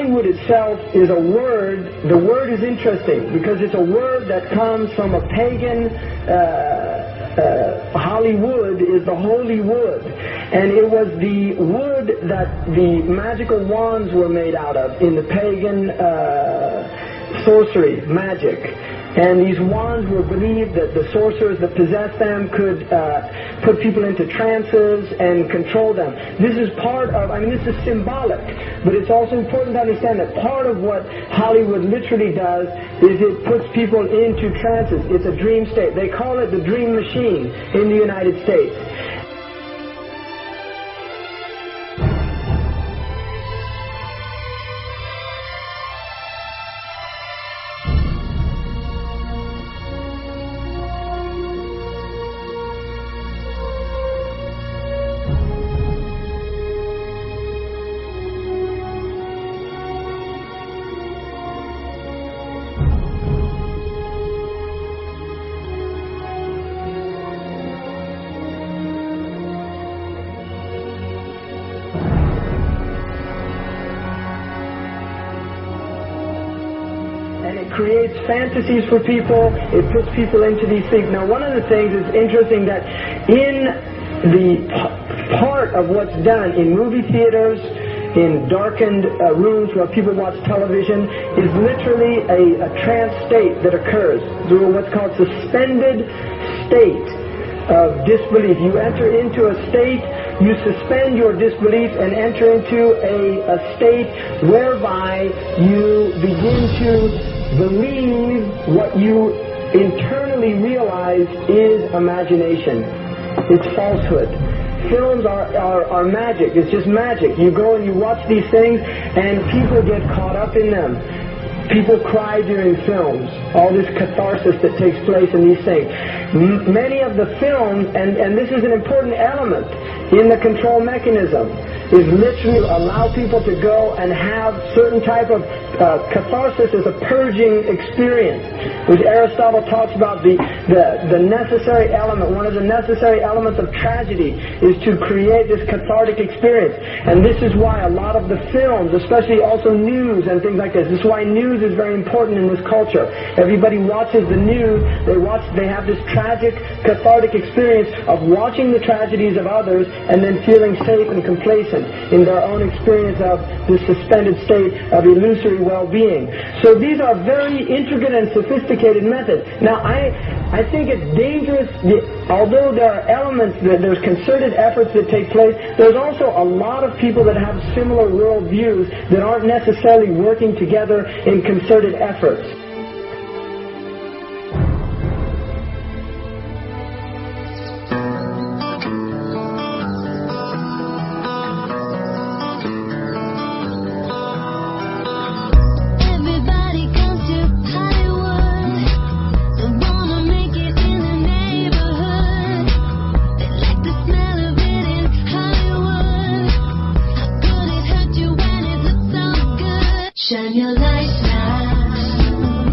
Hollywood itself is a word. The word is interesting because it's a word that comes from a pagan. Hollywood is the holy wood, and it was the wood that the magical wands were made out of in the pagan sorcery, magic. And these wands were believed that the sorcerers that possessed them could put people into trances and control them. This is part of, this is symbolic, but it's also important to understand that part of what Hollywood literally does is it puts people into trances. It's a dream state. They call it the dream machine in the United States. Creates fantasies for people. It puts people into these things. Now, one of the things is interesting that in the part of what's done in movie theaters, in darkened rooms where people watch television, is literally a trance state that occurs through what's called suspended state of disbelief. You enter into a state, you suspend your disbelief and enter into a state whereby you begin to believe what you internally realize is imagination. It's falsehood. Films are magic. It's just magic. You go and you watch these things and people get caught up in them. People cry during films. All this catharsis that takes place in these things. Many of the films, and this is an important element in the control mechanism, is literally allow people to go and have certain type of catharsis as a purging experience, which Aristotle talks about the necessary element. One of the necessary elements of tragedy is to create this cathartic experience. And this is why a lot of the films, especially also news and things like this is why news is very important in this culture. Everybody watches the news, they have this tragic, cathartic experience of watching the tragedies of others and then feeling safe and complacent in their own experience of this suspended state of illusory well-being. So these are very intricate and sophisticated methods. Now, I think it's dangerous, although there are elements, there's concerted efforts that take place, there's also a lot of people that have similar worldviews that aren't necessarily working together in concerted efforts. Shine your light now.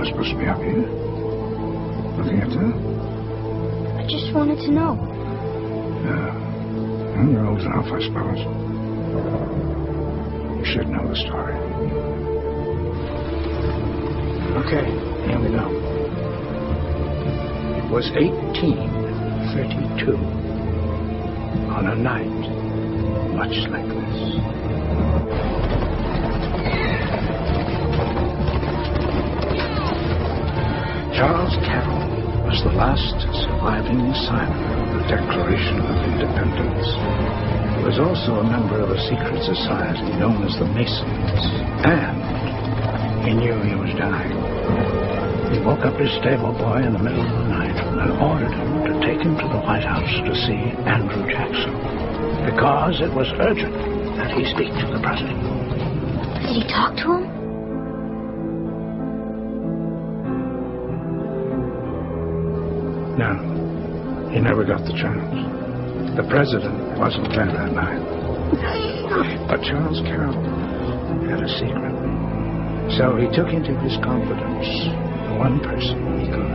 not supposed to be up here. Nothing up there? I just wanted to know. Yeah. Well, you're old enough, I suppose. You should know the story. Okay, here we go. It was 1832. On a night much like this. Charles Carroll was the last surviving signer of the Declaration of Independence. He was also a member of a secret society known as the Masons, and he knew he was dying. He woke up his stable boy in the middle of the night and ordered him to take him to the White House to see Andrew Jackson, because it was urgent that he speak to the president. Did he talk to him? No, he never got the chance. The president wasn't there that night. But Charles Carroll had a secret. So he took into his confidence the one person he could,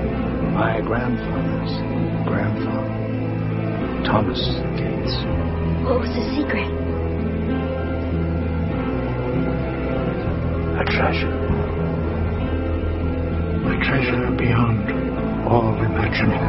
my grandfather's grandfather, Thomas Gates. What was the secret? A treasure. A treasure beyond all imagining.